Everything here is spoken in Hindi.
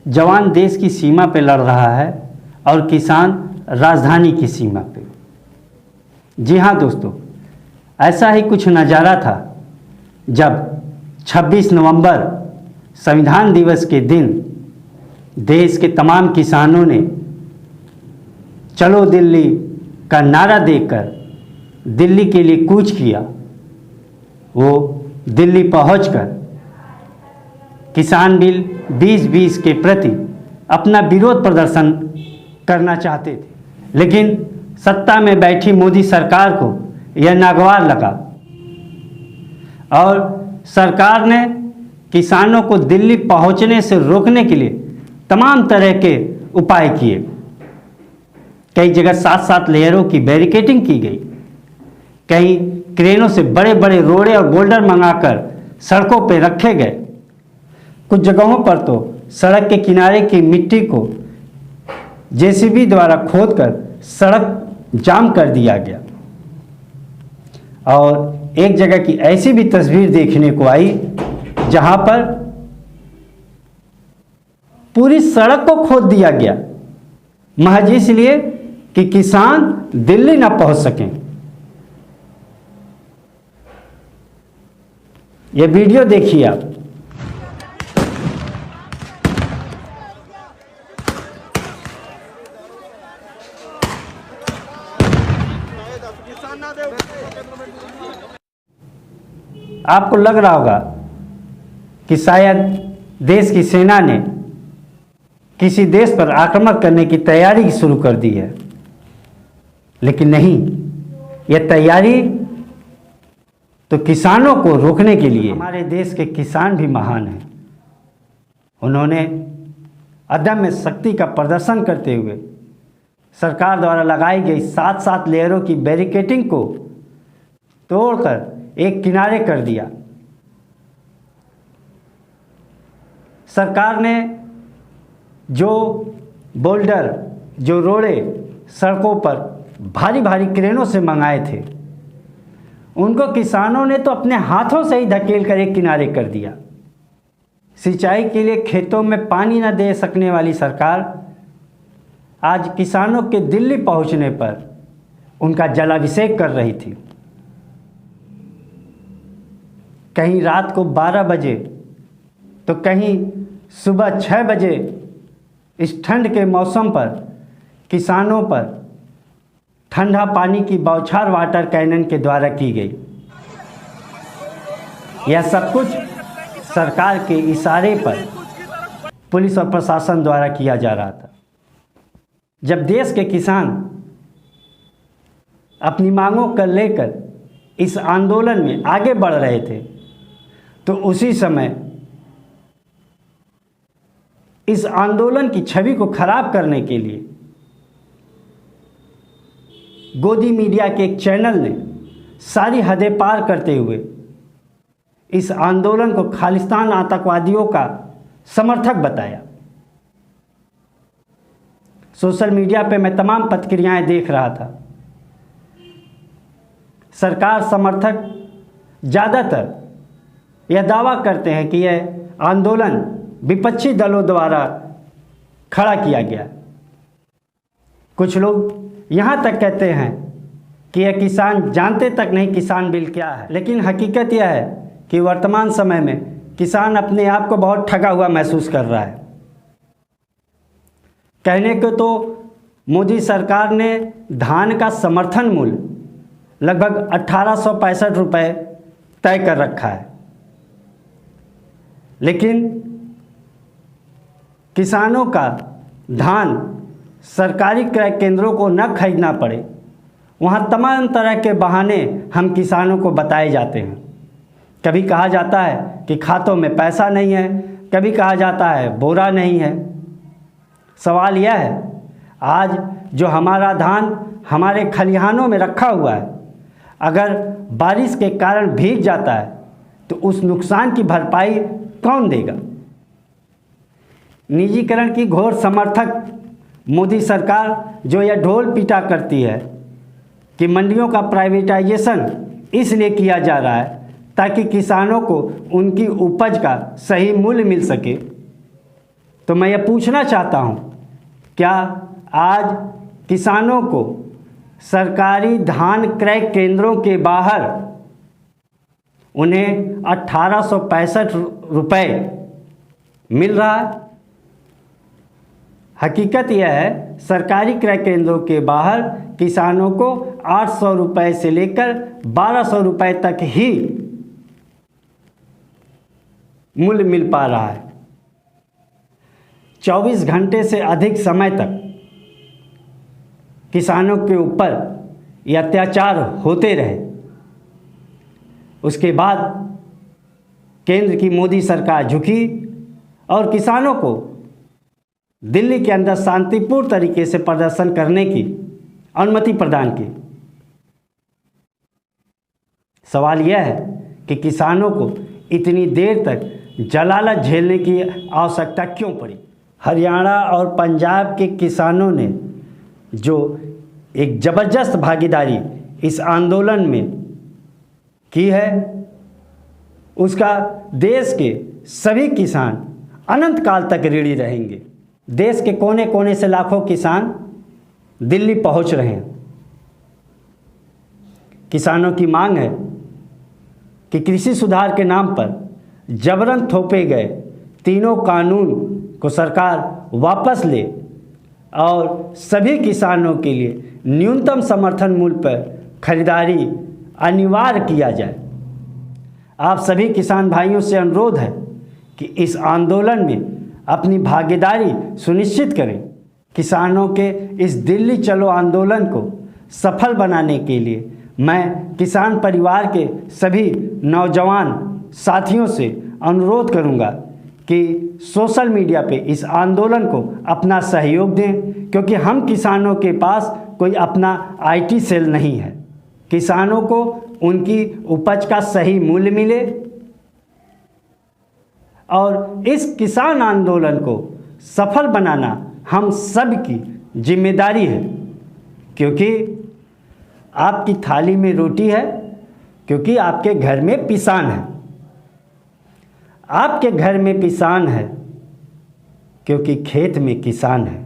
जवान देश की सीमा पे लड़ रहा है और किसान राजधानी की सीमा पे। जी हाँ दोस्तों, ऐसा ही कुछ नज़ारा था जब 26 नवंबर संविधान दिवस के दिन देश के तमाम किसानों ने चलो दिल्ली का नारा देकर दिल्ली के लिए कूच किया। वो दिल्ली पहुंचकर किसान बिल 2020 के प्रति अपना विरोध प्रदर्शन करना चाहते थे, लेकिन सत्ता में बैठी मोदी सरकार को यह नागवार लगा और सरकार ने किसानों को दिल्ली पहुंचने से रोकने के लिए तमाम तरह के उपाय किए। कई जगह 7-7 लेयरों की बैरिकेडिंग की गई, कहीं क्रेनों से बड़े बड़े रोड़े और बोल्डर मंगाकर सड़कों पर रखे गए। कुछ जगहों पर तो सड़क के किनारे की मिट्टी को जेसीबी द्वारा खोदकर सड़क जाम कर दिया गया। और एक जगह की ऐसी भी तस्वीर देखने को आई जहां पर पूरी सड़क को खोद दिया गया, महज इसलिए कि किसान दिल्ली ना पहुंच सकें। यह वीडियो देखिए आप। आपको लग रहा होगा कि शायद देश की सेना ने किसी देश पर आक्रमण करने की तैयारी शुरू कर दी है, लेकिन नहीं, यह तैयारी तो किसानों को रोकने के लिए। हमारे देश के किसान भी महान हैं। उन्होंने अदम्य शक्ति का प्रदर्शन करते हुए सरकार द्वारा लगाई गई 7-7 लेयरों की बैरिकेडिंग को तोड़कर एक किनारे कर दिया। सरकार ने जो बोल्डर, जो रोड़े सड़कों पर भारी भारी क्रेनों से मंगाए थे, उनको किसानों ने तो अपने हाथों से ही धकेल कर एक किनारे कर दिया। सिंचाई के लिए खेतों में पानी न दे सकने वाली सरकार आज किसानों के दिल्ली पहुंचने पर उनका जलाभिषेक कर रही थी। कहीं रात को 12 बजे तो कहीं सुबह 6 बजे इस ठंड के मौसम पर किसानों पर ठंडा पानी की बौछार वाटर कैनन के द्वारा की गई। यह सब कुछ सरकार के इशारे पर पुलिस और प्रशासन द्वारा किया जा रहा था। जब देश के किसान अपनी मांगों को लेकर इस आंदोलन में आगे बढ़ रहे थे, तो उसी समय इस आंदोलन की छवि को खराब करने के लिए गोदी मीडिया के एक चैनल ने सारी हदें पार करते हुए इस आंदोलन को खालिस्तान आतंकवादियों का समर्थक बताया। सोशल मीडिया पे मैं तमाम प्रतिक्रियाएं देख रहा था। सरकार समर्थक ज़्यादातर यह दावा करते हैं कि यह आंदोलन विपक्षी दलों द्वारा खड़ा किया गया। कुछ लोग यहाँ तक कहते हैं कि यह किसान जानते तक नहीं किसान बिल क्या है। लेकिन हकीकत यह है कि वर्तमान समय में किसान अपने आप को बहुत ठगा हुआ महसूस कर रहा है। कहने को तो मोदी सरकार ने धान का समर्थन मूल्य लगभग 1865 रुपये तय कर रखा है, लेकिन किसानों का धान सरकारी क्रय केंद्रों को न खरीदना पड़े, वहाँ तमाम तरह के बहाने हम किसानों को बताए जाते हैं। कभी कहा जाता है कि खातों में पैसा नहीं है, कभी कहा जाता है बोरा नहीं है। सवाल यह है, आज जो हमारा धान हमारे खलिहानों में रखा हुआ है, अगर बारिश के कारण भीग जाता है तो उस नुकसान की भरपाई कौन देगा? निजीकरण की घोर समर्थक मोदी सरकार जो यह ढोल पीटा करती है कि मंडियों का प्राइवेटाइजेशन इसलिए किया जा रहा है ताकि किसानों को उनकी उपज का सही मूल्य मिल सके, तो मैं ये पूछना चाहता हूँ, क्या आज किसानों को सरकारी धान क्रय केंद्रों के बाहर उन्हें 1865 रुपये मिल रहा है? हकीकत यह है, सरकारी क्रय केंद्रों के बाहर किसानों को 800 रुपये से लेकर 1200 रुपये तक ही मूल्य मिल पा रहा है। 24 घंटे से अधिक समय तक किसानों के ऊपर ये अत्याचार होते रहे। उसके बाद केंद्र की मोदी सरकार झुकी और किसानों को दिल्ली के अंदर शांतिपूर्ण तरीके से प्रदर्शन करने की अनुमति प्रदान की। सवाल यह है कि किसानों को इतनी देर तक जलालत झेलने की आवश्यकता क्यों पड़ी? हरियाणा और पंजाब के किसानों ने जो एक ज़बरदस्त भागीदारी इस आंदोलन में की है, उसका देश के सभी किसान अनंत काल तक ऋणी रहेंगे। देश के कोने कोने से लाखों किसान दिल्ली पहुंच रहे हैं। किसानों की मांग है कि कृषि सुधार के नाम पर जबरन थोपे गए तीनों कानून को सरकार वापस ले और सभी किसानों के लिए न्यूनतम समर्थन मूल्य पर खरीदारी अनिवार्य किया जाए। आप सभी किसान भाइयों से अनुरोध है कि इस आंदोलन में अपनी भागीदारी सुनिश्चित करें। किसानों के इस दिल्ली चलो आंदोलन को सफल बनाने के लिए मैं किसान परिवार के सभी नौजवान साथियों से अनुरोध करूंगा कि सोशल मीडिया पे इस आंदोलन को अपना सहयोग दें, क्योंकि हम किसानों के पास कोई अपना आईटी सेल नहीं है। किसानों को उनकी उपज का सही मूल्य मिले और इस किसान आंदोलन को सफल बनाना हम सब की जिम्मेदारी है, क्योंकि आपकी थाली में रोटी है, क्योंकि आपके घर में किसान है। आपके घर में किसान है क्योंकि खेत में किसान है।